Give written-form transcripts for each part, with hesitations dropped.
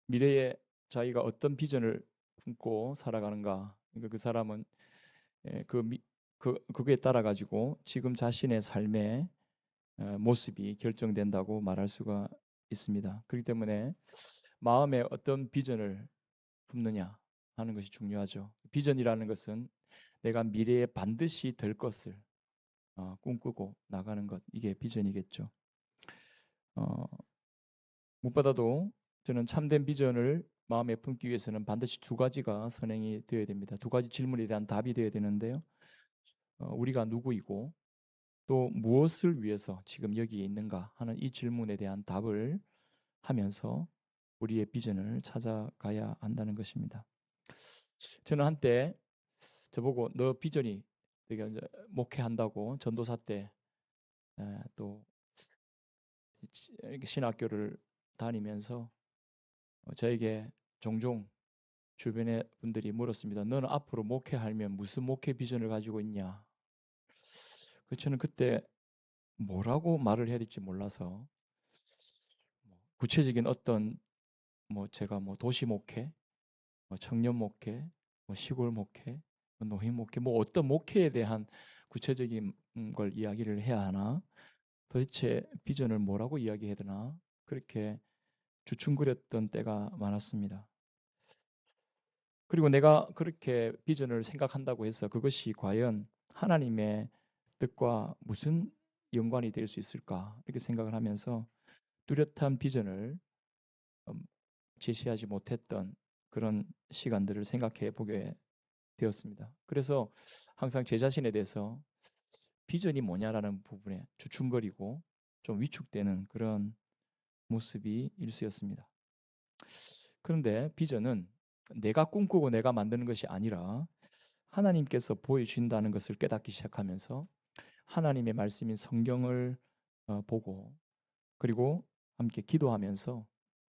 미래에 자기가 어떤 비전을 품고 살아가는가. 그러니까 그 사람은 그거에 따라 가지고 지금 자신의 삶의 모습이 결정된다고 말할 수가 있습니다. 그렇기 때문에 마음에 어떤 비전을 품느냐 하는 것이 중요하죠. 비전이라는 것은 내가 미래에 반드시 될 것을 꿈꾸고 나가는 것, 이게 비전이겠죠. 어, 무엇보다도 저는 참된 비전을 마음에 품기 위해서는 반드시 두 가지가 선행이 되어야 됩니다. 두 가지 질문에 대한 답이 되어야 되는데요. 우리가 누구이고 또 무엇을 위해서 지금 여기에 있는가 하는 이 질문에 대한 답을 하면서 우리의 비전을 찾아가야 한다는 것입니다. 저는 한때 저보고 너 비전이 되게 이제 목회한다고 전도사 때 또 신학교를 다니면서 저에게 종종 주변의 분들이 물었습니다. 너는 앞으로 목회하면 무슨 목회 비전을 가지고 있냐? 저는 그때 뭐라고 말을 해야 될지 몰라서 구체적인 어떤 제가 도시 목회, 청년 목회, 시골 목회, 노인 목회, 어떤 목회에 대한 구체적인 걸 이야기를 해야 하나? 도대체 비전을 뭐라고 이야기해야 되나? 그렇게 주춤거렸던 때가 많았습니다. 그리고 내가 그렇게 비전을 생각한다고 해서 그것이 과연 하나님의 뜻과 무슨 연관이 될 수 있을까? 이렇게 생각을 하면서 뚜렷한 비전을 제시하지 못했던 그런 시간들을 생각해 보게 되었습니다. 그래서 항상 제 자신에 대해서 비전이 뭐냐라는 부분에 주춤거리고 좀 위축되는 그런 모습이 일수였습니다. 그런데 비전은 내가 꿈꾸고 내가 만드는 것이 아니라 하나님께서 보여주신다는 것을 깨닫기 시작하면서 하나님의 말씀인 성경을 보고 그리고 함께 기도하면서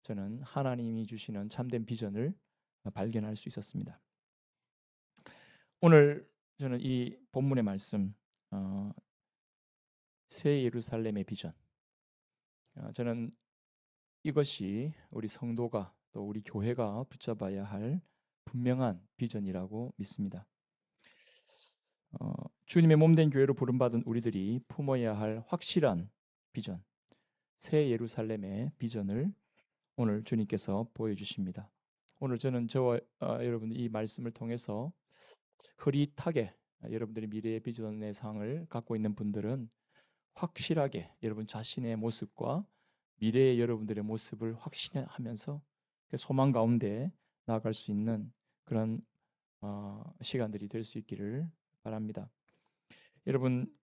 저는 하나님이 주시는 참된 비전을 발견할 수 있었습니다. 오늘 저는 이 본문의 말씀 새 예루살렘의 비전, 저는 이것이 우리 성도가 또 우리 교회가 붙잡아야 할 분명한 비전이라고 믿습니다. 주님의 몸된 교회로 부름받은 우리들이 품어야 할 확실한 비전, 새 예루살렘의 비전을 오늘 주님께서 보여주십니다. 오늘 저는 저와 여러분 이 말씀을 통해서 흐릿하게 여러분들이 미래의 비전의 상을 갖고 있는 분들은 확실하게 여러분 자신의 모습과 미래의 여러분들의 모습을 확신하면서 소망 가운데 나아갈 수 있는 그런 시간들이 될 수 있기를 바랍니다. 여러분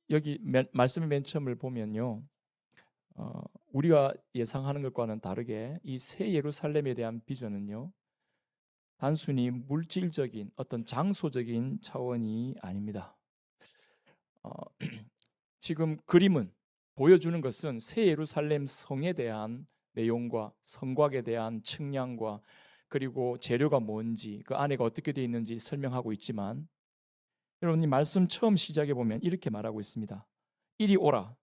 여기 말씀의 맨 처음을 보면요, 우리가 예상하는 것과는 다르게 이 새 예루살렘에 대한 비전은요, 단순히 물질적인 어떤 장소적인 차원이 아닙니다. 지금 그림은 보여주는 것은 새 예루살렘 성에 대한 내용과 성곽에 대한 측량과 그리고 재료가 뭔지 그 안에가 어떻게 되어 있는지 설명하고 있지만 여러분 이 말씀 처음 시작해 보면 이렇게 말하고 있습니다. 이리 오라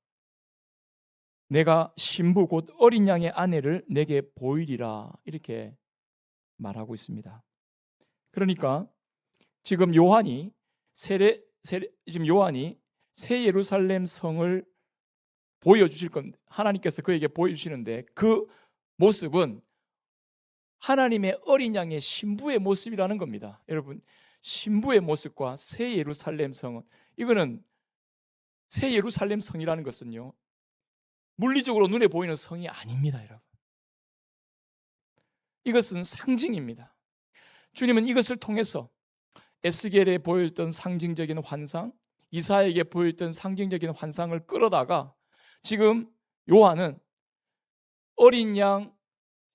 내가 신부 곧 어린 양의 아내를 내게 보이리라 이렇게 말하고 있습니다. 그러니까 지금 요한이 지금 요한이 새 예루살렘 성을 보여주실 건데 하나님께서 그에게 보여주시는데 그 모습은 하나님의 어린 양의 신부의 모습이라는 겁니다. 여러분 신부의 모습과 새 예루살렘 성은 이거는 새 예루살렘 성이라는 것은요 물리적으로 눈에 보이는 성이 아닙니다. 여러분 이것은 상징입니다. 주님은 이것을 통해서 에스겔에 보였던 상징적인 환상, 이사야에게 보였던 상징적인 환상을 끌어다가 지금 요한은 어린 양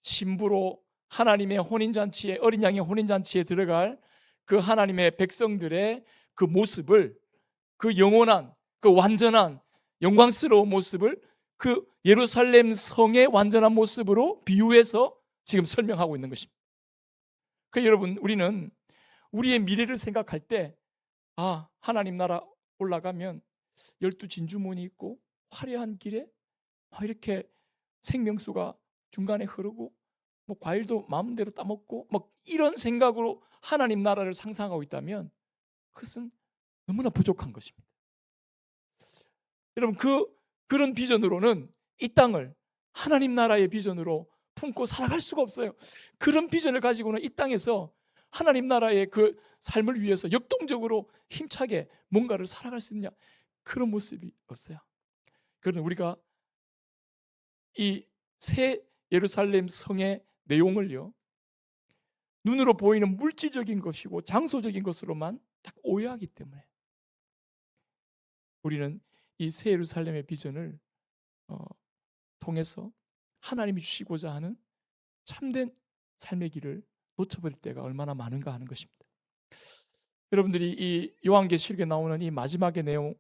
신부로 하나님의 혼인잔치에 어린 양의 혼인잔치에 들어갈 그 하나님의 백성들의 그 모습을 그 영원한 그 완전한 영광스러운 모습을 그 예루살렘 성의 완전한 모습으로 비유해서 지금 설명하고 있는 것입니다. 그러니까 여러분 우리는 우리의 미래를 생각할 때 하나님 나라 올라가면 12 진주문이 있고 화려한 길에 이렇게 생명수가 중간에 흐르고 뭐 과일도 마음대로 따먹고 막 이런 생각으로 하나님 나라를 상상하고 있다면 그것은 너무나 부족한 것입니다. 여러분 그런 비전으로는 이 땅을 하나님 나라의 비전으로 품고 살아갈 수가 없어요. 그런 비전을 가지고는 이 땅에서 하나님 나라의 그 삶을 위해서 역동적으로 힘차게 뭔가를 살아갈 수 있느냐, 그런 모습이 없어요. 그러나 우리가 이 새 예루살렘 성의 내용을요, 눈으로 보이는 물질적인 것이고 장소적인 것으로만 딱 오해하기 때문에 우리는 이 새 예루살렘의 비전을 통해서 하나님이 주시고자 하는 참된 삶의 길을 놓쳐버릴 때가 얼마나 많은가 하는 것입니다. 여러분들이 이 요한계시록에 나오는 이 마지막의 내용,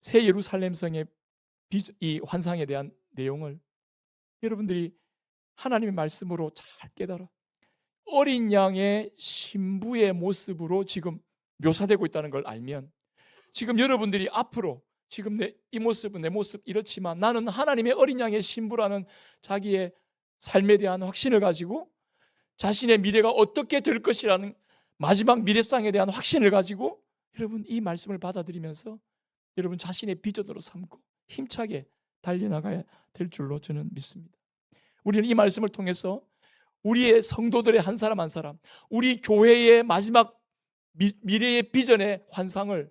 새 예루살렘 성의 이 환상에 대한 내용을 여러분들이 하나님의 말씀으로 잘 깨달아 어린 양의 신부의 모습으로 지금 묘사되고 있다는 걸 알면, 지금 여러분들이 앞으로 지금 이 모습은 내 모습 이렇지만 나는 하나님의 어린 양의 신부라는 자기의 삶에 대한 확신을 가지고 자신의 미래가 어떻게 될 것이라는 마지막 미래상에 대한 확신을 가지고 여러분 이 말씀을 받아들이면서 여러분 자신의 비전으로 삼고 힘차게 달려나가야 될 줄로 저는 믿습니다. 우리는 이 말씀을 통해서 우리의 성도들의 한 사람 한 사람, 우리 교회의 마지막 미래의 비전의 환상을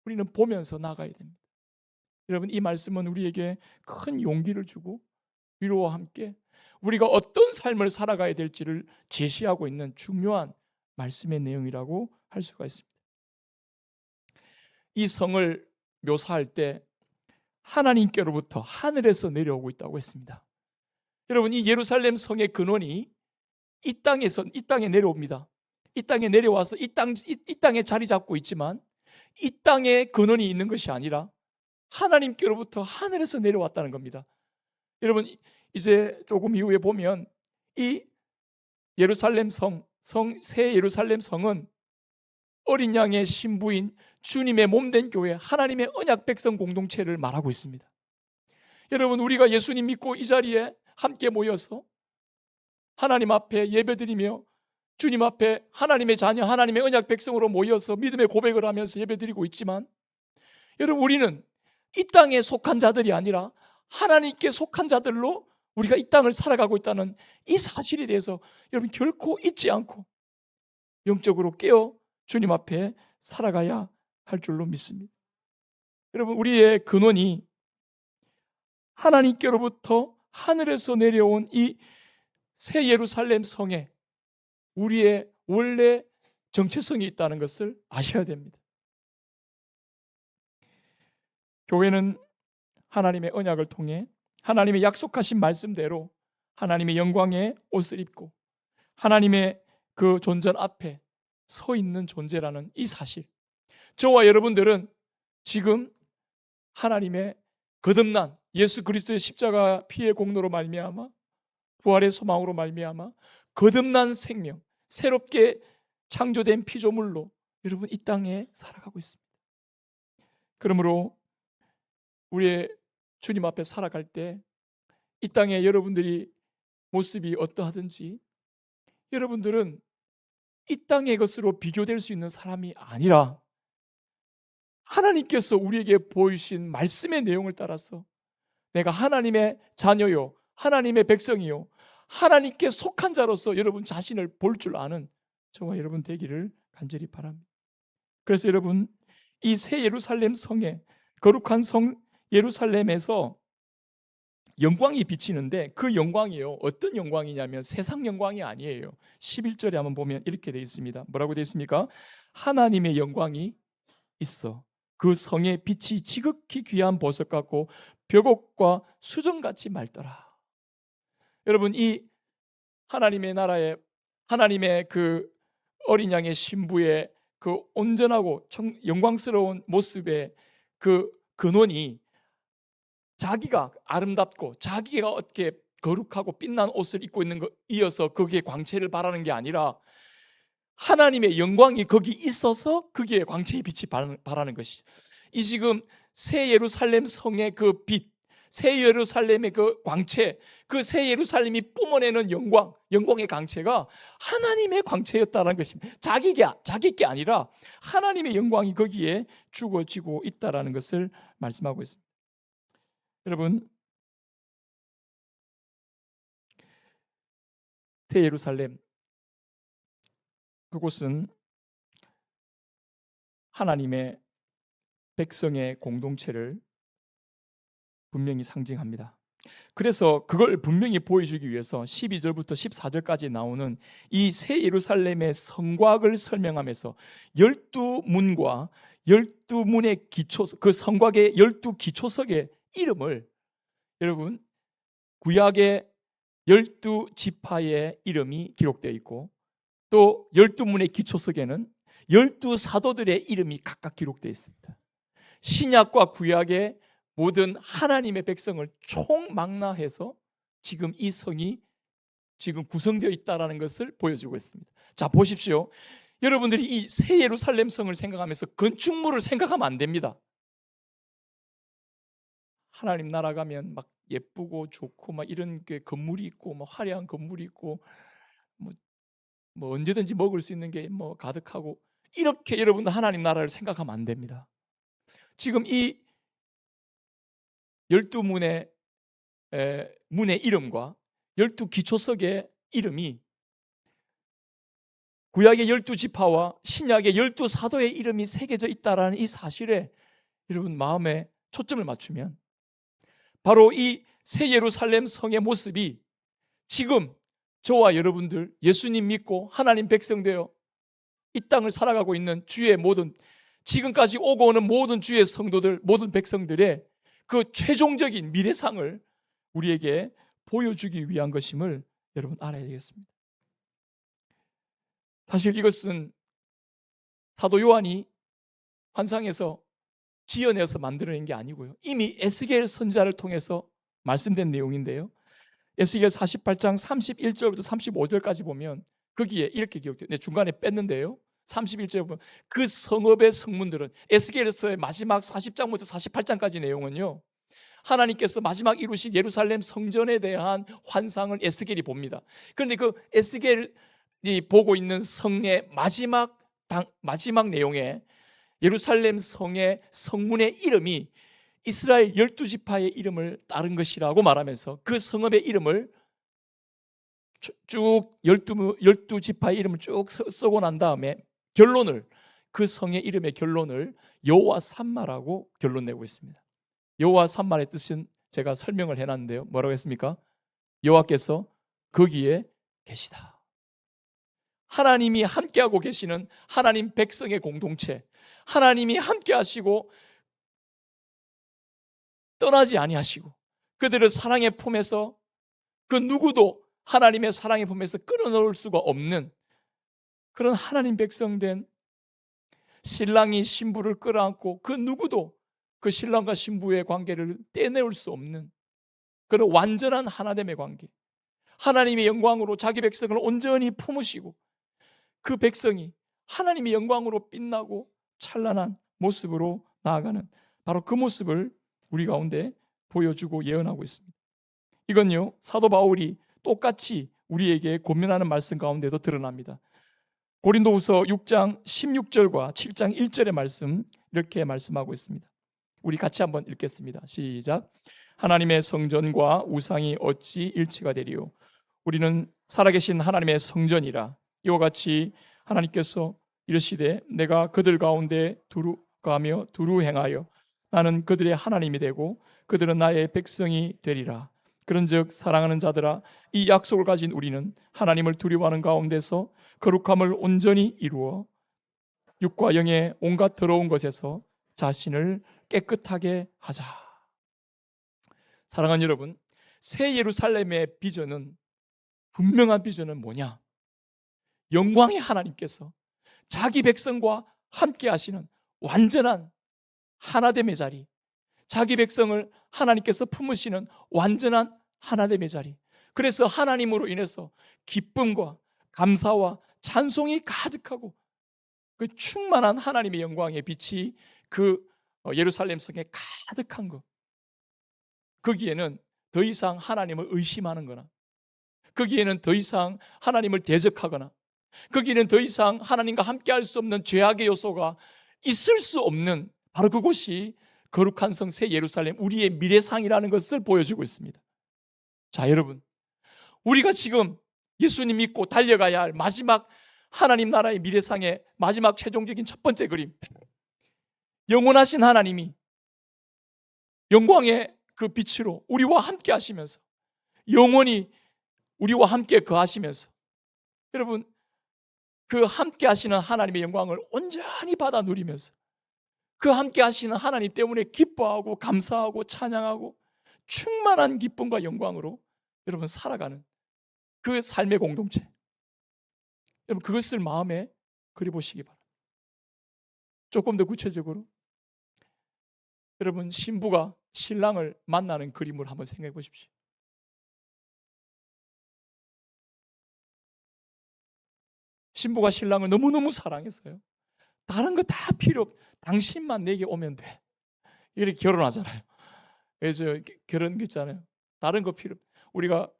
우리는 보면서 나가야 됩니다. 여러분 이 말씀은 우리에게 큰 용기를 주고 위로와 함께 우리가 어떤 삶을 살아가야 될지를 제시하고 있는 중요한 말씀의 내용이라고 할 수가 있습니다. 이 성을 묘사할 때 하나님께로부터 하늘에서 내려오고 있다고 했습니다. 여러분 이 예루살렘 성의 근원이 이 땅에 내려옵니다. 이 땅에 내려와서 이 땅에 자리 잡고 있지만 이 땅에 근원이 있는 것이 아니라 하나님께로부터 하늘에서 내려왔다는 겁니다. 여러분 이제 조금 이후에 보면 이 예루살렘 새 예루살렘 성은 어린 양의 신부인 주님의 몸된 교회, 하나님의 언약 백성 공동체를 말하고 있습니다. 여러분 우리가 예수님 믿고 이 자리에 함께 모여서 하나님 앞에 예배드리며 주님 앞에 하나님의 자녀, 하나님의 언약 백성으로 모여서 믿음의 고백을 하면서 예배드리고 있지만, 여러분 우리는 이 땅에 속한 자들이 아니라 하나님께 속한 자들로 우리가 이 땅을 살아가고 있다는 이 사실에 대해서 여러분 결코 잊지 않고 영적으로 깨어 주님 앞에 살아가야 할 줄로 믿습니다. 여러분 우리의 근원이 하나님께로부터 하늘에서 내려온 이 새 예루살렘 성에 우리의 원래 정체성이 있다는 것을 아셔야 됩니다. 교회는 하나님의 언약을 통해 하나님의 약속하신 말씀대로 하나님의 영광의 옷을 입고 하나님의 그 존전 앞에 서 있는 존재라는 이 사실, 저와 여러분들은 지금 하나님의 거듭난 예수 그리스도의 십자가 피의 공로로 말미암아 부활의 소망으로 말미암아 거듭난 생명, 새롭게 창조된 피조물로 여러분 이 땅에 살아가고 있습니다. 그러므로 우리의 주님 앞에 살아갈 때 이 땅에 여러분들이 모습이 어떠하든지 여러분들은 이 땅의 것으로 비교될 수 있는 사람이 아니라 하나님께서 우리에게 보이신 말씀의 내용을 따라서 내가 하나님의 자녀요, 하나님의 백성이요, 하나님께 속한 자로서 여러분 자신을 볼 줄 아는 저와 여러분 되기를 간절히 바랍니다. 그래서 여러분 이 새 예루살렘 성에, 거룩한 성 예루살렘에서 영광이 비치는데 그 영광이요, 어떤 영광이냐면 세상 영광이 아니에요. 11절에 한번 보면 이렇게 되어 있습니다. 뭐라고 되어 있습니까? 하나님의 영광이 있어 그 성의 빛이 지극히 귀한 보석 같고 벽옥과 수정같이 맑더라. 여러분 이 하나님의 나라에 하나님의 그 어린 양의 신부의 그 온전하고 영광스러운 모습의 그 근원이 자기가 아름답고 자기가 어떻게 거룩하고 빛난 옷을 입고 있는 것 이어서 거기에 광채를 발하는 게 아니라 하나님의 영광이 거기 있어서 거기에 광채의 빛이 발하는 것이죠. 이 지금 새 예루살렘 성의 그 빛, 새 예루살렘의 그 광채, 그 새 예루살렘이 뿜어내는 영광의 광채가 하나님의 광채였다는 것입니다. 자기 게 아니라 하나님의 영광이 거기에 주어지고 있다는 것을 말씀하고 있습니다. 여러분, 새 예루살렘, 그곳은 하나님의 백성의 공동체를 분명히 상징합니다. 그래서 그걸 분명히 보여주기 위해서 12절부터 14절까지 나오는 이 새 예루살렘의 성곽을 설명하면서 12문과 12문의 기초, 그 성곽의 12기초석의 이름을, 여러분, 구약의 12지파의 이름이 기록되어 있고, 또 12문의 기초석에는 12사도들의 이름이 각각 기록되어 있습니다. 신약과 구약의 모든 하나님의 백성을 총망라해서 지금 이 성이 지금 구성되어 있다는 것을 보여주고 있습니다. 자, 보십시오. 여러분들이 이 새 예루살렘 성을 생각하면서 건축물을 생각하면 안 됩니다. 하나님 나라 가면 막 예쁘고 좋고 막 이런 게 건물이 있고 막 화려한 건물이 있고 뭐 언제든지 먹을 수 있는 게 뭐 가득하고, 이렇게 여러분들 하나님 나라를 생각하면 안 됩니다. 지금 이 12문의 문의 이름과 12기초석의 이름이 구약의 12지파와 신약의 12사도의 이름이 새겨져 있다는 이 사실에 여러분 마음에 초점을 맞추면, 바로 이 새 예루살렘 성의 모습이 지금 저와 여러분들 예수님 믿고 하나님 백성 되어 이 땅을 살아가고 있는 주의 모든, 지금까지 오고 오는 모든 주의 성도들, 모든 백성들의 그 최종적인 미래상을 우리에게 보여주기 위한 것임을 여러분 알아야 되겠습니다. 사실 이것은 사도 요한이 환상에서 지어내서 만들어낸 게 아니고요, 이미 에스겔 선지자를 통해서 말씀된 내용인데요, 에스겔 48장 31절부터 35절까지 보면 거기에 이렇게 기록돼요. 중간에 뺐는데요, 31절에 보면 그 성읍의 성문들은, 에스겔서의 마지막 40장부터 48장까지 내용은요, 하나님께서 마지막 이루신 예루살렘 성전에 대한 환상을 에스겔이 봅니다. 그런데 그 에스겔이 보고 있는 성의 마지막 내용에 예루살렘 성의 성문의 이름이 이스라엘 12지파의 이름을 따른 것이라고 말하면서 그 성읍의 이름을 쭉 12지파의 이름을 쭉 쓰고 난 다음에 결론을, 그 성의 이름의 결론을 여호와 산마라고 결론 내고 있습니다. 여호와 산마의 뜻은 제가 설명을 해놨는데요, 뭐라고 했습니까? 여호와께서 거기에 계시다. 하나님이 함께하고 계시는 하나님 백성의 공동체, 하나님이 함께 하시고 떠나지 아니하시고 그들을 사랑의 품에서, 그 누구도 하나님의 사랑의 품에서 끌어놓을 수가 없는 그런 하나님 백성된, 신랑이 신부를 끌어안고 그 누구도 그 신랑과 신부의 관계를 떼내올 수 없는 그런 완전한 하나됨의 관계, 하나님의 영광으로 자기 백성을 온전히 품으시고 그 백성이 하나님의 영광으로 빛나고 찬란한 모습으로 나아가는, 바로 그 모습을 우리 가운데 보여주고 예언하고 있습니다. 이건요, 사도 바울이 똑같이 우리에게 권면하는 말씀 가운데도 드러납니다. 고린도후서 6장 16절과 7장 1절의 말씀, 이렇게 말씀하고 있습니다. 우리 같이 한번 읽겠습니다. 시작. 하나님의 성전과 우상이 어찌 일치가 되리요? 우리는 살아계신 하나님의 성전이라. 이와 같이 하나님께서 이르시되 내가 그들 가운데 두루가며 두루 행하여 나는 그들의 하나님이 되고 그들은 나의 백성이 되리라. 그런즉 사랑하는 자들아, 이 약속을 가진 우리는 하나님을 두려워하는 가운데서 거룩함을 온전히 이루어 육과 영의 온갖 더러운 것에서 자신을 깨끗하게 하자. 사랑하는 여러분, 새 예루살렘의 비전은, 분명한 비전은 뭐냐? 영광의 하나님께서 자기 백성과 함께 하시는 완전한 하나됨의 자리, 자기 백성을 하나님께서 품으시는 완전한 하나됨의 자리. 그래서 하나님으로 인해서 기쁨과 감사와 찬송이 가득하고 그 충만한 하나님의 영광의 빛이 그 예루살렘 성에 가득한 것, 거기에는 더 이상 하나님을 의심하는 거나, 거기에는 더 이상 하나님을 대적하거나, 거기에는 더 이상 하나님과 함께 할 수 없는 죄악의 요소가 있을 수 없는, 바로 그곳이 거룩한 성 새 예루살렘, 우리의 미래상이라는 것을 보여주고 있습니다. 자, 여러분, 우리가 지금 예수님 믿고 달려가야 할 마지막 하나님 나라의 미래상의 마지막 최종적인 첫 번째 그림, 영원하신 하나님이 영광의 그 빛으로 우리와 함께 하시면서, 영원히 우리와 함께 거하시면서, 여러분, 그 함께 하시는 하나님의 영광을 온전히 받아 누리면서, 그 함께 하시는 하나님 때문에 기뻐하고 감사하고 찬양하고 충만한 기쁨과 영광으로 여러분 살아가는 그 삶의 공동체, 여러분 그것을 마음에 그려보시기 바랍니다. 조금 더 구체적으로 여러분, 신부가 신랑을 만나는 그림을 한번 생각해 보십시오. 신부가 신랑을 너무너무 사랑했어요. 다른 거 다 필요 없, 당신만 내게 오면 돼, 이렇게 결혼하잖아요. 그래서 결혼 거 있잖아요. 다른 거 필요 없, 우리가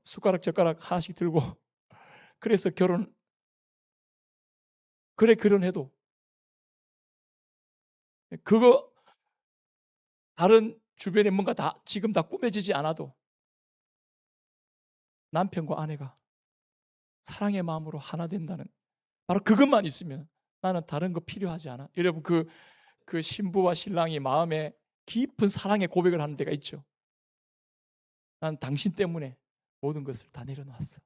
숟가락 젓가락 하나씩 들고 그래서 그래 결혼해도 그거 다른 주변에 뭔가 다 지금 다 꾸며지지 않아도 남편과 아내가 사랑의 마음으로 하나 된다는, 바로 그것만 있으면 나는 다른 거 필요하지 않아. 여러분, 그 신부와 신랑이 마음에 깊은 사랑의 고백을 하는 데가 있죠. 난 당신 때문에 모든 것을 다 내려놨어.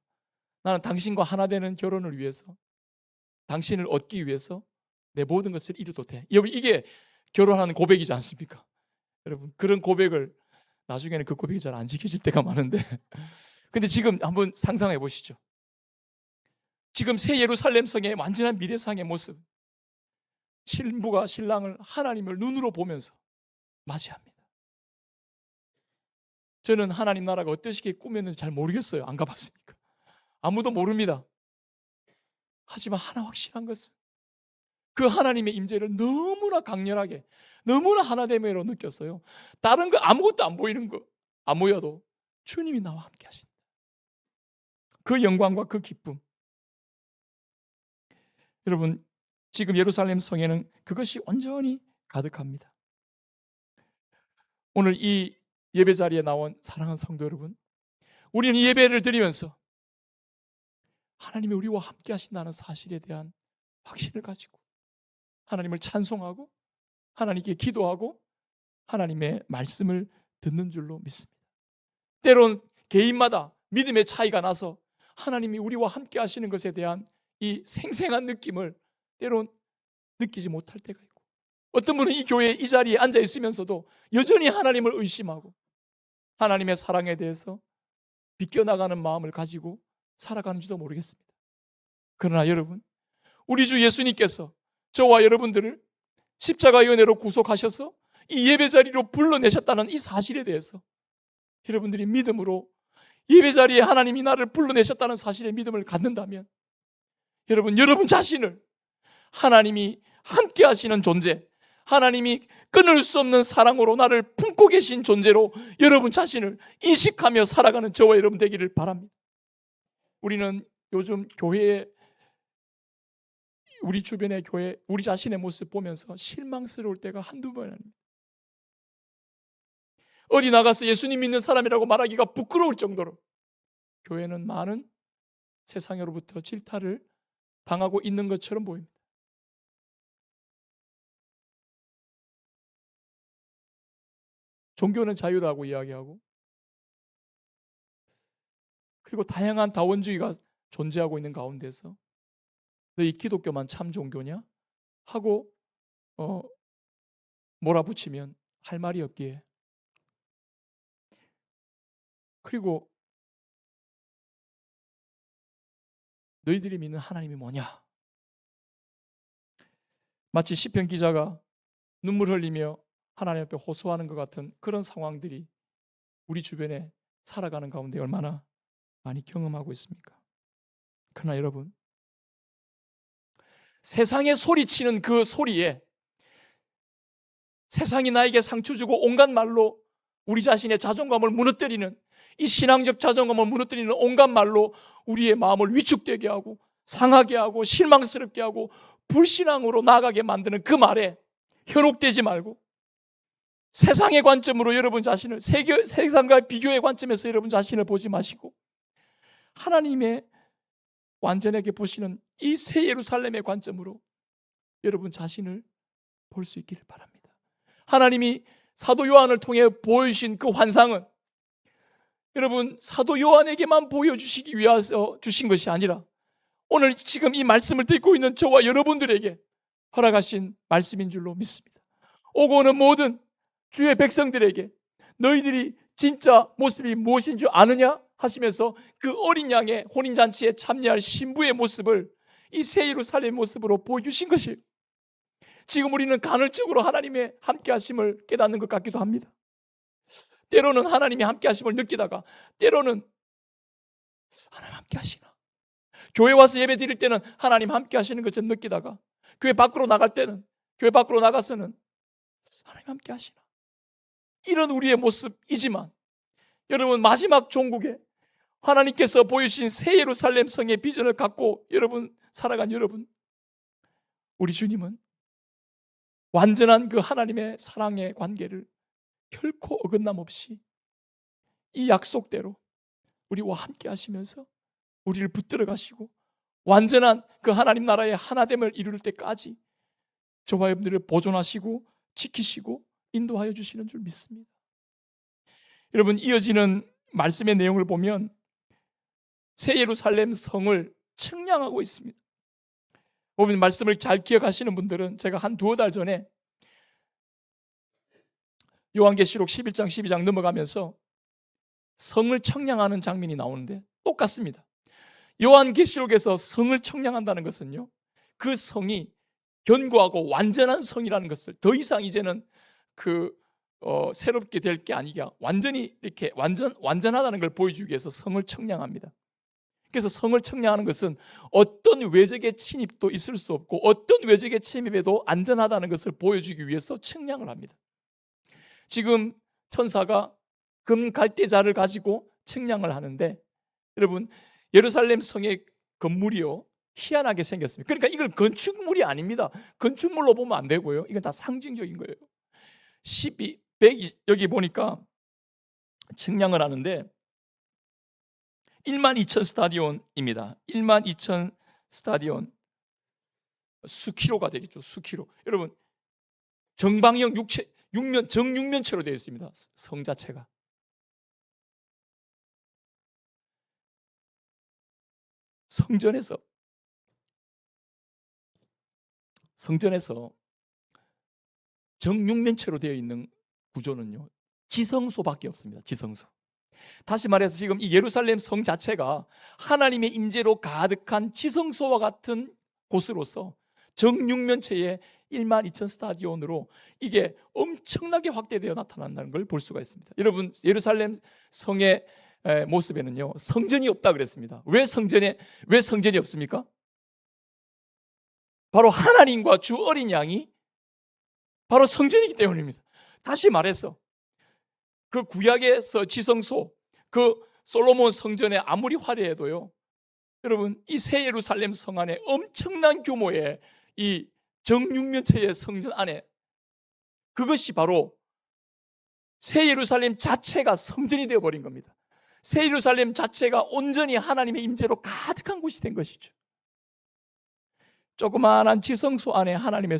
나는 당신과 하나 되는 결혼을 위해서, 당신을 얻기 위해서 내 모든 것을 이뤄도 돼. 여러분, 이게 결혼하는 고백이지 않습니까? 여러분, 그런 고백을 나중에는 그 고백이 잘 안 지켜질 때가 많은데 근데 지금 한번 상상해 보시죠. 지금 새 예루살렘 성의 완전한 미래상의 모습, 신부가 신랑을, 하나님을 눈으로 보면서 맞이합니다. 저는 하나님 나라가 어떻게 꾸몄는지 잘 모르겠어요. 안 가봤으니까. 아무도 모릅니다. 하지만 하나 확실한 것은 그 하나님의 임재를 너무나 강렬하게, 너무나 하나됨으로 느꼈어요. 다른 거 아무것도 안 보이는 거, 안 보여도 주님이 나와 함께 하신다. 그 영광과 그 기쁨. 여러분, 지금 예루살렘 성에는 그것이 온전히 가득합니다. 오늘 이 예배 자리에 나온 사랑하는 성도 여러분, 우리는 이 예배를 드리면서 하나님이 우리와 함께 하신다는 사실에 대한 확신을 가지고 하나님을 찬송하고 하나님께 기도하고 하나님의 말씀을 듣는 줄로 믿습니다. 때론 개인마다 믿음의 차이가 나서 하나님이 우리와 함께 하시는 것에 대한 이 생생한 느낌을 때론 느끼지 못할 때가 있고, 어떤 분은 이 교회 이 자리에 앉아 있으면서도 여전히 하나님을 의심하고 하나님의 사랑에 대해서 비껴나가는 마음을 가지고 살아가는지도 모르겠습니다. 그러나 여러분, 우리 주 예수님께서 저와 여러분들을 십자가의 은혜로 구속하셔서 이 예배 자리로 불러내셨다는 이 사실에 대해서 여러분들이 믿음으로 예배 자리에 하나님이 나를 불러내셨다는 사실에 믿음을 갖는다면, 여러분 자신을 하나님이 함께 하시는 존재, 하나님이 끊을 수 없는 사랑으로 나를 품고 계신 존재로 여러분 자신을 인식하며 살아가는 저와 여러분 되기를 바랍니다. 우리는 요즘 교회에, 우리 주변의 교회, 우리 자신의 모습 보면서 실망스러울 때가 한두 번 아닙니다. 어디 나가서 예수님 믿는 사람이라고 말하기가 부끄러울 정도로 교회는 많은 세상으로부터 질타를 당하고 있는 것처럼 보입니다. 종교는 자유다고 이야기하고, 그리고 다양한 다원주의가 존재하고 있는 가운데서 너희 기독교만 참 종교냐? 하고 몰아붙이면 할 말이 없기에, 그리고 너희들이 믿는 하나님이 뭐냐? 마치 시편 기자가 눈물 흘리며 하나님 앞에 호소하는 것 같은 그런 상황들이 우리 주변에 살아가는 가운데 얼마나 많이 경험하고 있습니까? 그러나 여러분, 세상에 소리치는 그 소리에, 세상이 나에게 상처 주고 온갖 말로 우리 자신의 자존감을 무너뜨리는, 이 신앙적 자존감을 무너뜨리는 온갖 말로 우리의 마음을 위축되게 하고 상하게 하고 실망스럽게 하고 불신앙으로 나아가게 만드는 그 말에 현혹되지 말고, 세상의 관점으로 여러분 자신을, 세상과 비교의 관점에서 여러분 자신을 보지 마시고 하나님의 완전하게 보시는 이 새 예루살렘의 관점으로 여러분 자신을 볼 수 있기를 바랍니다. 하나님이 사도 요한을 통해 보여주신 그 환상은 여러분 사도 요한에게만 보여주시기 위해서 주신 것이 아니라 오늘 지금 이 말씀을 듣고 있는 저와 여러분들에게 허락하신 말씀인 줄로 믿습니다. 오고 오는 모든 주의 백성들에게 너희들이 진짜 모습이 무엇인 줄 아느냐 하시면서 그 어린 양의 혼인잔치에 참여할 신부의 모습을 이 새 예루살렘 모습으로 보여주신 것이, 지금 우리는 간헐적으로 하나님의 함께하심을 깨닫는 것 같기도 합니다. 때로는 하나님의 함께하심을 느끼다가 때로는 하나님 함께하시나, 교회 와서 예배 드릴 때는 하나님 함께하시는 것을 느끼다가 교회 밖으로 나갈 때는, 교회 밖으로 나가서는 하나님 함께하시나, 이런 우리의 모습이지만 여러분 마지막 종국에 하나님께서 보여주신 새 예루살렘 성의 비전을 갖고 여러분 살아간 여러분, 우리 주님은 완전한 그 하나님의 사랑의 관계를 결코 어긋남 없이 이 약속대로 우리와 함께 하시면서 우리를 붙들어 가시고 완전한 그 하나님 나라의 하나됨을 이룰 때까지 저와 여러분들을 보존하시고 지키시고 인도하여 주시는 줄 믿습니다. 여러분, 이어지는 말씀의 내용을 보면 새 예루살렘 성을 측량하고 있습니다. 보면 말씀을 잘 기억하시는 분들은 제가 한 두어 달 전에 요한계시록 11장 12장 넘어가면서 성을 청량하는 장면이 나오는데 똑같습니다. 요한계시록에서 성을 청량한다는 것은요, 그 성이 견고하고 완전한 성이라는 것을, 더 이상 이제는 새롭게 될 게 아니라 완전히 이렇게 완전하다는 걸 보여주기 위해서 성을 청량합니다. 그래서 성을 청량하는 것은 어떤 외적의 침입도 있을 수 없고 어떤 외적의 침입에도 안전하다는 것을 보여주기 위해서 청량을 합니다. 지금 천사가 금 갈대자를 가지고 청량을 하는데, 여러분 예루살렘 성의 건물이요 희한하게 생겼습니다. 그러니까 이걸 건축물이 아닙니다. 건축물로 보면 안 되고요, 이건 다 상징적인 거예요. 100 여기 보니까 측량을 하는데 12,000 스타디온입니다. 12,000 스타디온, 수키로가 되겠죠. 수키로. 여러분 정방형 정육면체로 되어 있습니다. 성 자체가. 성전에서 정육면체로 되어 있는 구조는요, 지성소밖에 없습니다. 지성소. 다시 말해서 지금 이 예루살렘 성 자체가 하나님의 임재로 가득한 지성소와 같은 곳으로서 정육면체의 12,000 스타디온으로 이게 엄청나게 확대되어 나타난다는 걸 볼 수가 있습니다. 여러분 예루살렘 성의 모습에는요 성전이 없다 그랬습니다. 왜 성전이 없습니까? 바로 하나님과 주 어린 양이 바로 성전이기 때문입니다. 다시 말해서 그 구약에서 지성소, 그 솔로몬 성전에 아무리 화려해도요, 여러분 이 새 예루살렘 성 안에 엄청난 규모의 이 정육면체의 성전 안에, 그것이 바로 새 예루살렘 자체가 성전이 되어버린 겁니다. 새 예루살렘 자체가 온전히 하나님의 임재로 가득한 곳이 된 것이죠. 조그마한 지성소 안에 하나님의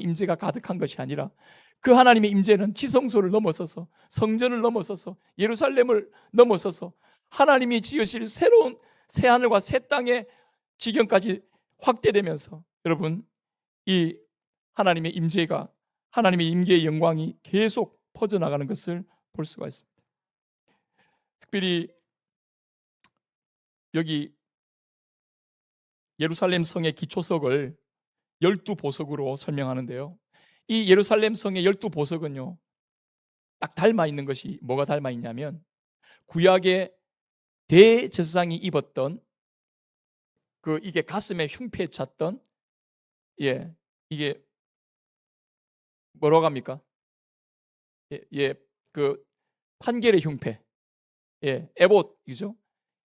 임재가 가득한 것이 아니라 그 하나님의 임재는 지성소를 넘어서서, 성전을 넘어서서, 예루살렘을 넘어서서 하나님이 지으실 새로운 새하늘과 새 땅의 지경까지 확대되면서 여러분 이 하나님의 임재가, 하나님의 임재의 영광이 계속 퍼져나가는 것을 볼 수가 있습니다. 특별히 여기 예루살렘 성의 기초석을 12보석으로 설명하는데요, 이 예루살렘 성의 12보석은요 딱 닮아 있는 것이 뭐가 닮아 있냐면 구약의 대제사장이 입었던 이게 가슴에 흉패에 찼던, 이게 뭐라고 합니까? 그 판결의 흉패, 에봇이죠.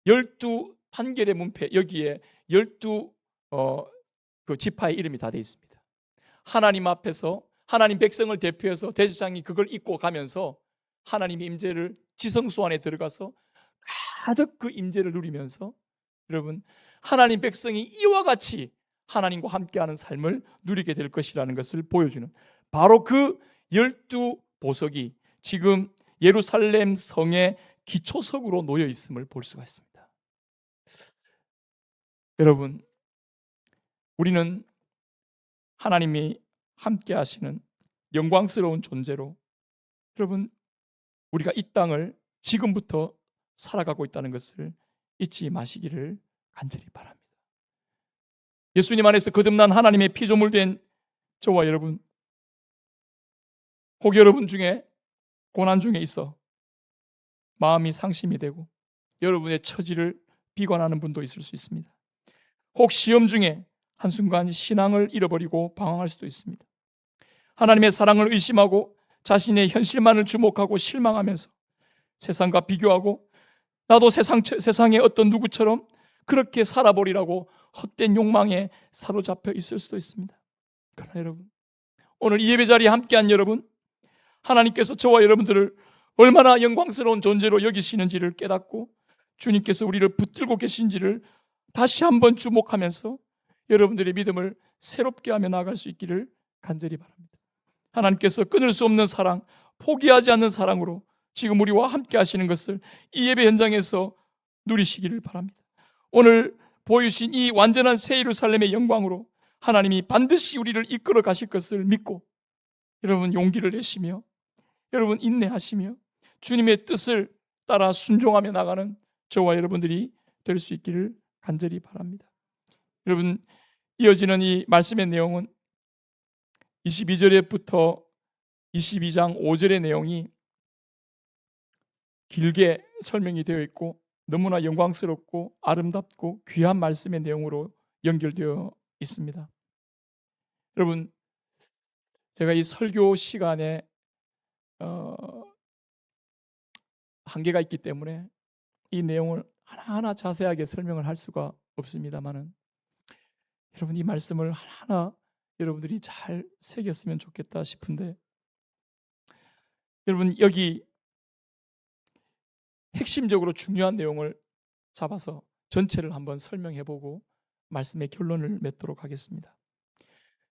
12 판결의 문패, 여기에 12 그 지파의 이름이 다 되어 있습니다. 하나님 앞에서 하나님 백성을 대표해서 대제사장이 그걸 입고 가면서 하나님의 임재를 지성소 안에 들어가서 가득 그 임재를 누리면서 여러분 하나님 백성이 이와 같이 하나님과 함께하는 삶을 누리게 될 것이라는 것을 보여주는 바로 그 12 보석이 지금 예루살렘 성의 기초석으로 놓여 있음을 볼 수가 있습니다. 여러분, 우리는 하나님이 함께 하시는 영광스러운 존재로 여러분 우리가 이 땅을 지금부터 살아가고 있다는 것을 잊지 마시기를 간절히 바랍니다. 예수님 안에서 거듭난 하나님의 피조물 된 저와 여러분, 혹 여러분 중에 고난 중에 있어 마음이 상심이 되고 여러분의 처지를 비관하는 분도 있을 수 있습니다. 혹 시험 중에 한순간 신앙을 잃어버리고 방황할 수도 있습니다. 하나님의 사랑을 의심하고 자신의 현실만을 주목하고 실망하면서 세상과 비교하고 나도 세상의 어떤 누구처럼 그렇게 살아보리라고 헛된 욕망에 사로잡혀 있을 수도 있습니다. 그러나 여러분, 오늘 이 예배 자리에 함께한 여러분, 하나님께서 저와 여러분들을 얼마나 영광스러운 존재로 여기시는지를 깨닫고 주님께서 우리를 붙들고 계신지를 다시 한번 주목하면서 여러분들의 믿음을 새롭게 하며 나아갈 수 있기를 간절히 바랍니다. 하나님께서 끊을 수 없는 사랑, 포기하지 않는 사랑으로 지금 우리와 함께 하시는 것을 이 예배 현장에서 누리시기를 바랍니다. 오늘 보여주신 이 완전한 새 예루살렘의 영광으로 하나님이 반드시 우리를 이끌어 가실 것을 믿고 여러분 용기를 내시며 여러분 인내하시며 주님의 뜻을 따라 순종하며 나가는 저와 여러분들이 될 수 있기를 간절히 바랍니다. 여러분, 이어지는 이 말씀의 내용은 22절부터 22장 5절의 내용이 길게 설명이 되어 있고 너무나 영광스럽고 아름답고 귀한 말씀의 내용으로 연결되어 있습니다. 여러분, 제가 이 설교 시간에 한계가 있기 때문에 이 내용을 하나하나 자세하게 설명을 할 수가 없습니다만은 여러분 이 말씀을 하나하나 여러분들이 잘 새겼으면 좋겠다 싶은데 여러분 여기 핵심적으로 중요한 내용을 잡아서 전체를 한번 설명해보고 말씀의 결론을 맺도록 하겠습니다.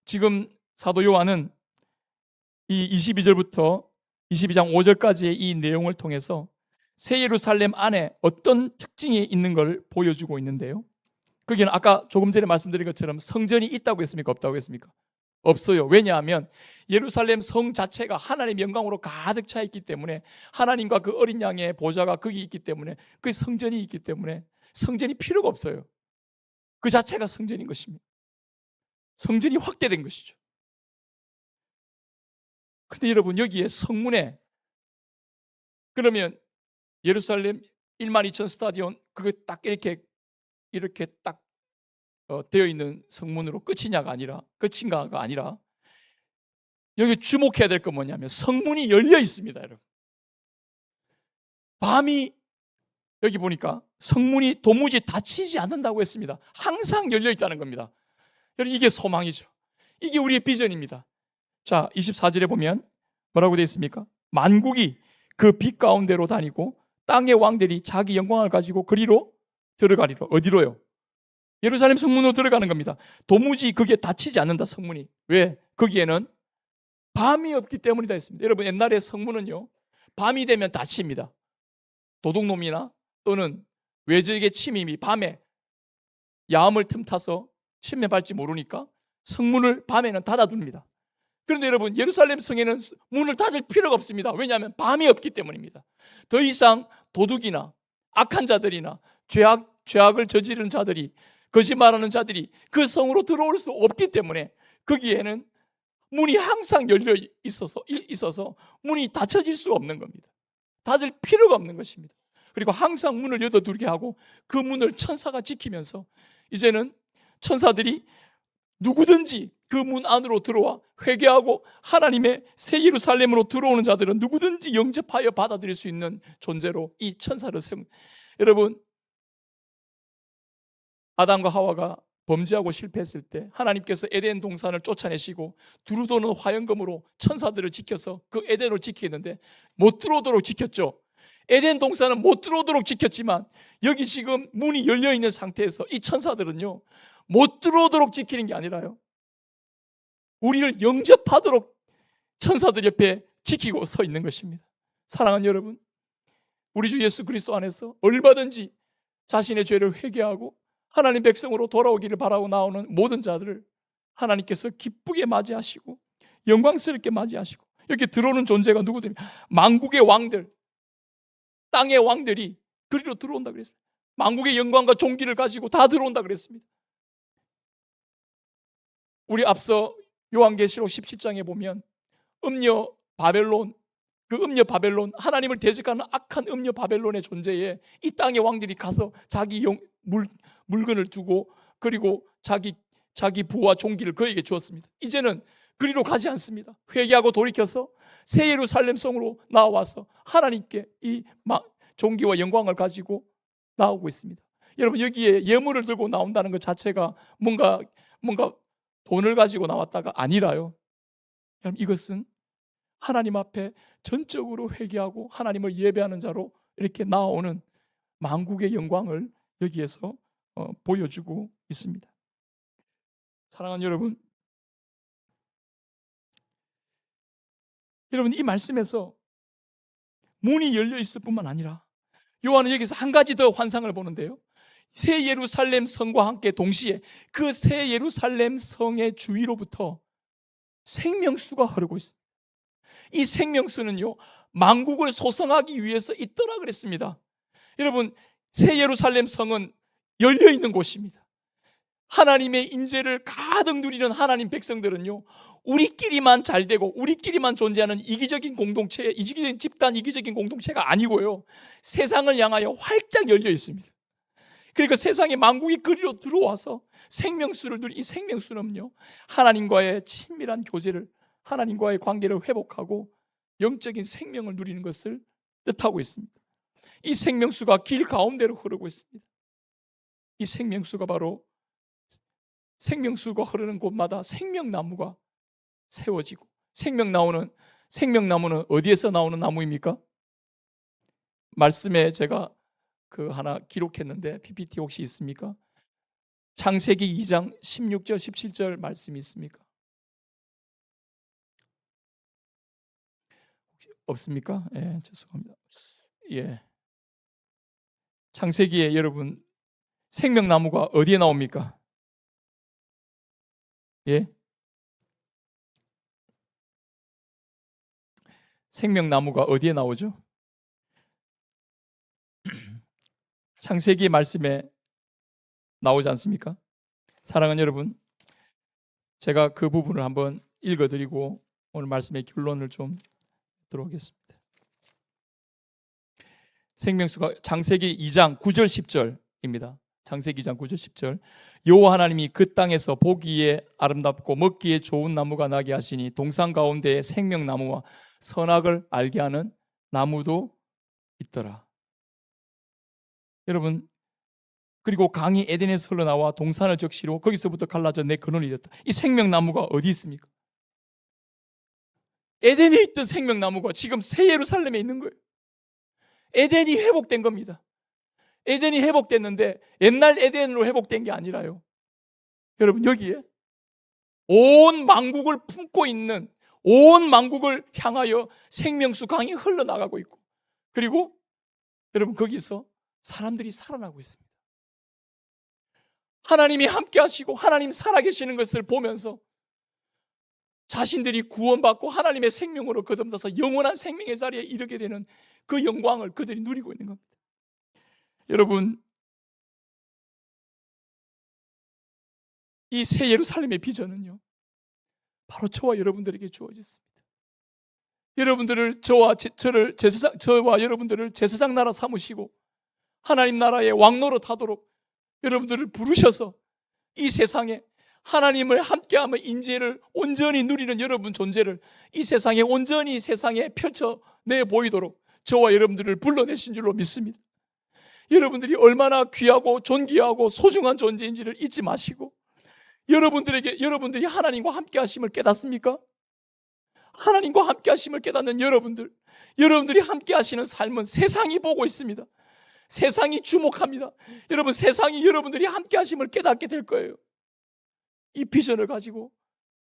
지금 사도 요한은 이 22절부터 22장 5절까지의 이 내용을 통해서 새 예루살렘 안에 어떤 특징이 있는 걸 보여주고 있는데요. 거기는 아까 조금 전에 말씀드린 것처럼 성전이 있다고 했습니까? 없다고 했습니까? 없어요. 왜냐하면 예루살렘 성 자체가 하나님의 영광으로 가득 차 있기 때문에 하나님과 그 어린 양의 보좌가 거기 있기 때문에 그 성전이 있기 때문에 성전이 필요가 없어요. 그 자체가 성전인 것입니다. 성전이 확대된 것이죠. 근데 여러분 여기에 성문에 그러면 예루살렘 12,000 스타디온 그거 딱 이렇게 딱 되어 있는 성문으로 끝인가가 아니라 여기 주목해야 될 건 뭐냐면 성문이 열려 있습니다, 여러분. 밤이 여기 보니까 성문이 도무지 닫히지 않는다고 했습니다. 항상 열려 있다는 겁니다. 여러분 이게 소망이죠. 이게 우리의 비전입니다. 자, 24절에 보면 뭐라고 되어 있습니까? 만국이 그 빛 가운데로 다니고 땅의 왕들이 자기 영광을 가지고 그리로 들어가리라. 어디로요? 예루살렘 성문으로 들어가는 겁니다. 도무지 그게 닫히지 않는다, 성문이. 왜? 거기에는 밤이 없기 때문이다 했습니다. 여러분 옛날에 성문은요 밤이 되면 닫힙니다. 도둑놈이나 또는 외적의 침입이 밤에 야음을 틈타서 침입할지 모르니까 성문을 밤에는 닫아둡니다. 그런데 여러분 예루살렘 성에는 문을 닫을 필요가 없습니다. 왜냐하면 밤이 없기 때문입니다. 더 이상 도둑이나 악한 자들이나 죄악을 저지르는 자들이 거짓말하는 자들이 그 성으로 들어올 수 없기 때문에 거기에는 문이 항상 열려 있어서 문이 닫혀질 수 없는 겁니다. 닫을 필요가 없는 것입니다. 그리고 항상 문을 열어두게 하고 그 문을 천사가 지키면서 이제는 천사들이 누구든지 그 문 안으로 들어와 회개하고 하나님의 새 예루살렘으로 들어오는 자들은 누구든지 영접하여 받아들일 수 있는 존재로 이 천사를 세웁니다. 여러분, 아담과 하와가 범죄하고 실패했을 때 하나님께서 에덴 동산을 쫓아내시고 두루도는 화영검으로 천사들을 지켜서 그 에덴을 지키는데 못 들어오도록 지켰죠. 에덴 동산은 못 들어오도록 지켰지만 여기 지금 문이 열려있는 상태에서 이 천사들은요, 못 들어오도록 지키는 게 아니라요, 우리를 영접하도록 천사들 옆에 지키고 서 있는 것입니다. 사랑하는 여러분, 우리 주 예수 그리스도 안에서 얼마든지 자신의 죄를 회개하고 하나님 백성으로 돌아오기를 바라고 나오는 모든 자들을 하나님께서 기쁘게 맞이하시고 영광스럽게 맞이하시고, 여기 들어오는 존재가 누구들입니까? 만국의 왕들, 땅의 왕들이 그리로 들어온다 그랬습니다. 만국의 영광과 존귀를 가지고 다 들어온다 그랬습니다. 우리 앞서 요한계시록 17장에 보면 음녀 바벨론, 그 음녀 바벨론, 하나님을 대적하는 악한 음녀 바벨론의 존재에 이 땅의 왕들이 가서 자기 물건을 두고 그리고 자기 부와 존귀를 그에게 주었습니다. 이제는 그리로 가지 않습니다. 회개하고 돌이켜서 새 예루살렘 성으로 나와서 하나님께 이 존귀와 영광을 가지고 나오고 있습니다. 여러분, 여기에 예물을 들고 나온다는 것 자체가 뭔가 돈을 가지고 나왔다가 아니라요, 여러분, 이것은 하나님 앞에 전적으로 회개하고 하나님을 예배하는 자로 이렇게 나오는 만국의 영광을 여기에서 보여주고 있습니다. 사랑하는 여러분, 이 말씀에서 문이 열려 있을 뿐만 아니라 요한은 여기서 한 가지 더 환상을 보는데요, 새 예루살렘 성과 함께 동시에 그 새 예루살렘 성의 주위로부터 생명수가 흐르고 있습니다. 이 생명수는요, 만국을 소성하기 위해서 있더라 그랬습니다. 여러분, 새 예루살렘 성은 열려있는 곳입니다. 하나님의 임재를 가득 누리는 하나님 백성들은요, 우리끼리만 잘 되고 우리끼리만 존재하는 이기적인 공동체, 이기적인 집단, 이기적인 공동체가 아니고요, 세상을 향하여 활짝 열려 있습니다. 그러니까 세상의 만국이 그리로 들어와서 생명수를 누리, 이 생명수는요, 하나님과의 친밀한 교제를, 하나님과의 관계를 회복하고 영적인 생명을 누리는 것을 뜻하고 있습니다. 이 생명수가 길 가운데로 흐르고 있습니다. 이 생명수가 바로, 생명수가 흐르는 곳마다 생명나무가 세워지고, 생명나무는 어디에서 나오는 나무입니까? 말씀에 제가 하나 기록했는데 PPT 혹시 있습니까? 창세기 2장 16절 17절 말씀이 있습니까? 없습니까? 예, 죄송합니다. 예. 창세기에 여러분, 생명나무가 어디에 나옵니까? 예? 생명나무가 어디에 나오죠? 창세기 말씀에 나오지 않습니까? 사랑하는 여러분, 제가 그 부분을 한번 읽어드리고 오늘 말씀의 결론을 좀 들어오겠습니다. 생명수가 창세기 2장 9절 10절입니다. 창세기 2장 9절 10절. 여호와 하나님이 그 땅에서 보기에 아름답고 먹기에 좋은 나무가 나게 하시니 동산 가운데에 생명나무와 선악을 알게 하는 나무도 있더라. 여러분, 그리고 강이 에덴에서 흘러나와 동산을 적시로 거기서부터 갈라져 내 근원이 되었다. 이 생명나무가 어디 있습니까? 에덴에 있던 생명나무가 지금 새 예루살렘에 있는 거예요. 에덴이 회복된 겁니다. 에덴이 회복됐는데 옛날 에덴으로 회복된 게 아니라요, 여러분, 여기에 온 만국을 품고 있는, 온 만국을 향하여 생명수 강이 흘러나가고 있고, 그리고 여러분, 거기서 사람들이 살아나고 있습니다. 하나님이 함께 하시고 하나님 살아계시는 것을 보면서 자신들이 구원받고 하나님의 생명으로 거듭나서 영원한 생명의 자리에 이르게 되는 그 영광을 그들이 누리고 있는 겁니다. 여러분, 이 새 예루살렘의 비전은요, 바로 저와 여러분들에게 주어졌습니다. 여러분들을, 저와 여러분들을 제사장 나라 삼으시고 하나님 나라의 왕노릇 하도록 여러분들을 부르셔서 이 세상에 하나님을 함께하며 인재를 온전히 누리는 여러분 존재를 이 세상에 온전히 세상에 펼쳐내 보이도록 저와 여러분들을 불러내신 줄로 믿습니다. 여러분들이 얼마나 귀하고 존귀하고 소중한 존재인지를 잊지 마시고 여러분들이 하나님과 함께 하심을 깨닫습니까? 하나님과 함께 하심을 깨닫는 여러분들이 함께 하시는 삶은 세상이 보고 있습니다. 세상이 주목합니다. 여러분, 세상이 여러분들이 함께 하심을 깨닫게 될 거예요. 이 비전을 가지고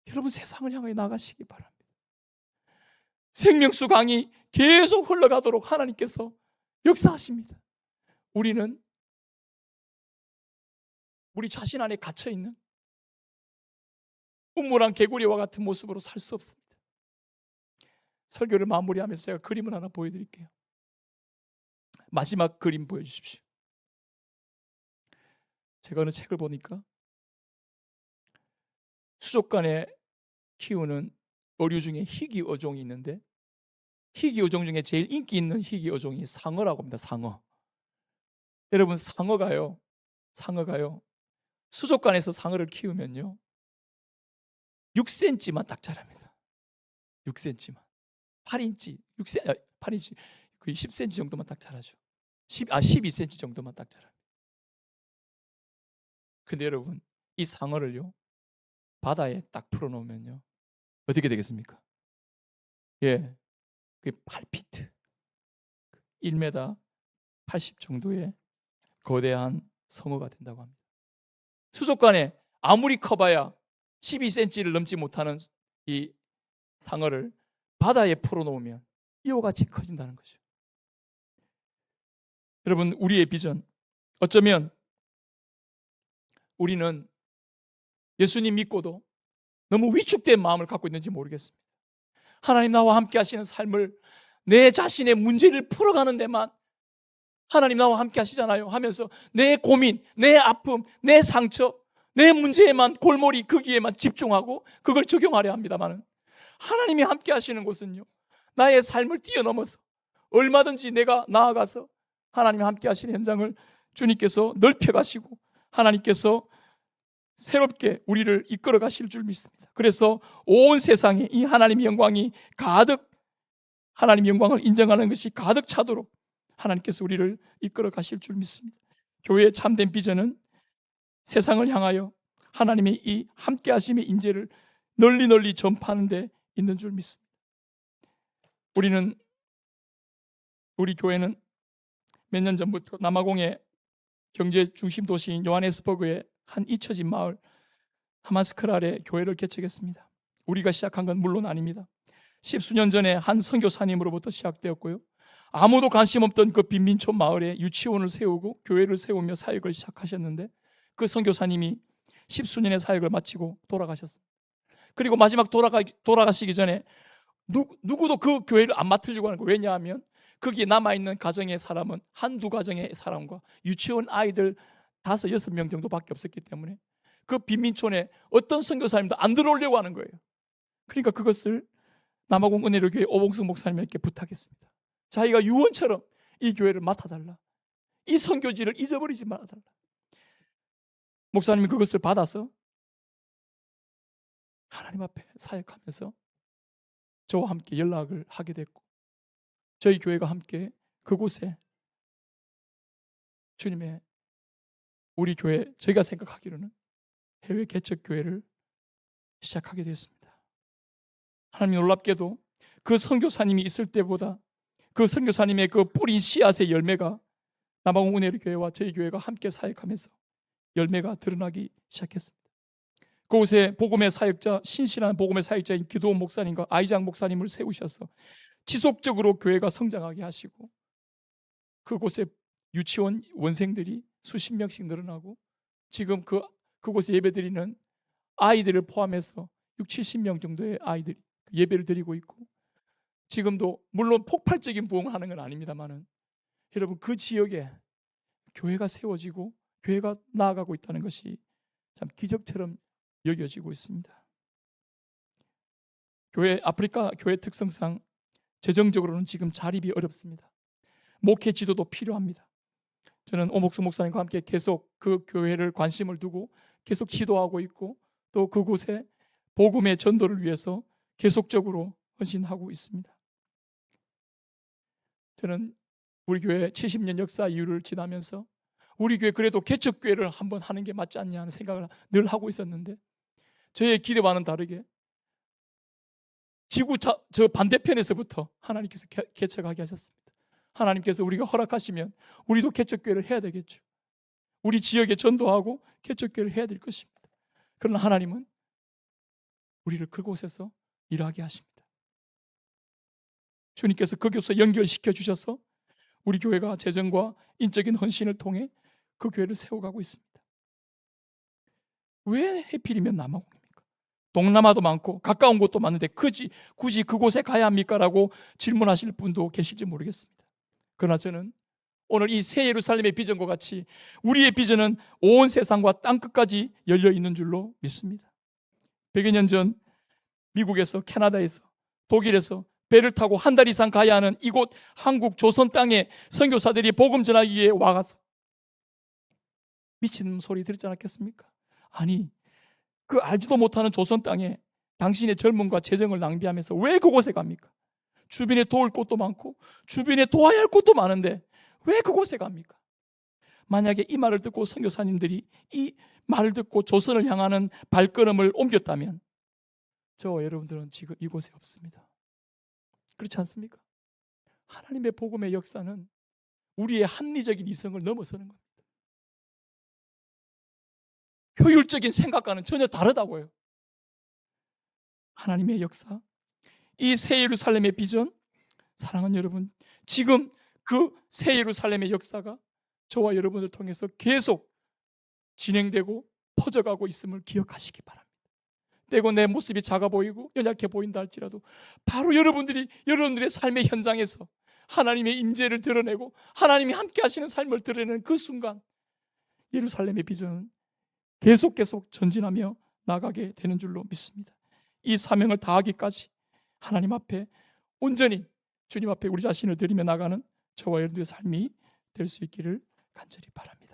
여러분 세상을 향해 나가시기 바랍니다. 생명수 강이 계속 흘러가도록 하나님께서 역사하십니다. 우리는 우리 자신 안에 갇혀있는 우물한 개구리와 같은 모습으로 살 수 없습니다. 설교를 마무리하면서 제가 그림을 하나 보여드릴게요. 마지막 그림 보여주십시오. 제가 어느 책을 보니까 수족관에 키우는 어류 중에 희귀 어종이 있는데 희귀 어종 중에 제일 인기 있는 희귀 어종이 상어라고 합니다. 상어. 여러분, 상어가요 수족관에서 상어를 키우면요 6cm만 딱 자랍니다. 6cm만 8인치 거의 10cm 정도만 딱 자라죠. 12cm 정도만 딱 자랍니다. 근데 여러분, 이 상어를요 바다에 딱 풀어놓으면요 어떻게 되겠습니까? 그게 8피트 1m 80 정도의 거대한 성어가 된다고 합니다. 수족관에 아무리 커봐야 12cm를 넘지 못하는 이 상어를 바다에 풀어놓으면 이와 같이 커진다는 거죠. 여러분, 우리의 비전, 어쩌면 우리는 예수님 믿고도 너무 위축된 마음을 갖고 있는지 모르겠습니다. 하나님 나와 함께 하시는 삶을 내 자신의 문제를 풀어가는 데만 하나님 나와 함께 하시잖아요 하면서 내 고민, 내 아픔, 내 상처, 내 문제에만 골몰이 거기에만 집중하고 그걸 적용하려 합니다만 하나님이 함께 하시는 곳은요 나의 삶을 뛰어넘어서 얼마든지 내가 나아가서 하나님이 함께 하시는 현장을 주님께서 넓혀가시고 하나님께서 새롭게 우리를 이끌어 가실 줄 믿습니다. 그래서 온 세상에 이 하나님의 영광이 가득, 하나님의 영광을 인정하는 것이 가득 차도록 하나님께서 우리를 이끌어 가실 줄 믿습니다. 교회의 참된 비전은 세상을 향하여 하나님의 이 함께 하심의 인재를 널리 전파하는 데 있는 줄 믿습니다. 우리 교회는 몇 년 전부터 남아공의 경제 중심 도시인 요하네스버그의 한 잊혀진 마을 하마스크랄에 교회를 개척했습니다. 우리가 시작한 건 물론 아닙니다. 10수년 전에 한 선교사님으로부터 시작되었고요. 아무도 관심 없던 그 빈민촌 마을에 유치원을 세우고 교회를 세우며 사역을 시작하셨는데 그 선교사님이 10수년의 사역을 마치고 돌아가셨습니다. 그리고 마지막 돌아가시기 전에 누구도 그 교회를 안 맡으려고 하는 거예요. 왜냐하면 거기에 남아있는 가정의 사람은 한두 가정의 사람과 유치원 아이들 5, 6명 정도밖에 없었기 때문에 그 빈민촌에 어떤 선교사님도 안 들어오려고 하는 거예요. 그러니까 그것을 남아공 은혜로교회 오봉수 목사님에게 부탁했습니다. 자기가 유언처럼 이 교회를 맡아달라. 이 선교지를 잊어버리지 말아달라. 목사님이 그것을 받아서 하나님 앞에 사역하면서 저와 함께 연락을 하게 됐고 저희 교회가 함께 그곳에 주님의 우리 교회, 저희가 생각하기로는 해외 개척 교회를 시작하게 되었습니다. 하나님 놀랍게도 그 선교사님이 있을 때보다 그 선교사님의 그 뿌린 씨앗의 열매가 남아공 은혜로 교회와 저희 교회가 함께 사역하면서 열매가 드러나기 시작했습니다. 그곳에 복음의 사역자, 신실한 복음의 사역자인 기도원 목사님과 아이장 목사님을 세우셔서 지속적으로 교회가 성장하게 하시고 그곳에 유치원 원생들이 수십 명씩 늘어나고 지금 그곳에 예배드리는 아이들을 포함해서 6, 70명 정도의 아이들이 예배를 드리고 있고 지금도 물론 폭발적인 부흥하는 건 아닙니다만은 여러분 그 지역에 교회가 세워지고 교회가 나아가고 있다는 것이 참 기적처럼 여겨지고 있습니다. 아프리카 교회 특성상 재정적으로는 지금 자립이 어렵습니다. 목회 지도도 필요합니다. 저는 오목수 목사님과 함께 계속 그 교회를 관심을 두고 계속 지도하고 있고 또 그곳에 복음의 전도를 위해서 계속적으로 헌신하고 있습니다. 저는 우리 교회 70년 역사 이후를 지나면서 우리 교회 그래도 개척교회를 한번 하는 게 맞지 않냐 하는 생각을 늘 하고 있었는데, 저의 기대와는 다르게 지구 저 반대편에서부터 하나님께서 개척하게 하셨습니다. 하나님께서 우리가 허락하시면 우리도 개척교회를 해야 되겠죠. 우리 지역에 전도하고 개척교회를 해야 될 것입니다. 그러나 하나님은 우리를 그곳에서 일하게 하십니다. 주님께서 거기서 연결시켜 주셔서 우리 교회가 재정과 인적인 헌신을 통해 그 교회를 세워가고 있습니다. 왜 하필이면 남아공입니까? 동남아도 많고 가까운 곳도 많은데 굳이 그곳에 가야 합니까? 라고 질문하실 분도 계실지 모르겠습니다. 그러나 저는 오늘 이 새 예루살렘의 비전과 같이 우리의 비전은 온 세상과 땅끝까지 열려 있는 줄로 믿습니다. 100여 년 전 미국에서, 캐나다에서, 독일에서 배를 타고 한 달 이상 가야 하는 이곳 한국 조선 땅에 선교사들이 복음 전하기 위해 와가서 미친 소리 들었지 않았겠습니까? 아니, 그 알지도 못하는 조선 땅에 당신의 젊음과 재정을 낭비하면서 왜 그곳에 갑니까? 주변에 도울 곳도 많고 주변에 도와야 할 곳도 많은데 왜 그곳에 갑니까? 만약에 이 말을 듣고 선교사님들이 이 말을 듣고 조선을 향하는 발걸음을 옮겼다면 저와 여러분들은 지금 이곳에 없습니다. 그렇지 않습니까? 하나님의 복음의 역사는 우리의 합리적인 이성을 넘어서는 겁니다. 효율적인 생각과는 전혀 다르다고요. 하나님의 역사, 이 새 예루살렘의 비전, 사랑하는 여러분, 지금 그 새 예루살렘의 역사가 저와 여러분을 통해서 계속 진행되고 퍼져가고 있음을 기억하시기 바랍니다. 때고 내 모습이 작아 보이고 연약해 보인다 할지라도 바로 여러분들의 삶의 현장에서 하나님의 임재를 드러내고 하나님이 함께 하시는 삶을 드러내는 그 순간 예루살렘의 비전은 계속 전진하며 나가게 되는 줄로 믿습니다. 이 사명을 다하기까지 하나님 앞에 온전히 주님 앞에 우리 자신을 드리며 나가는 저와 여러분들의 삶이 될 수 있기를 간절히 바랍니다.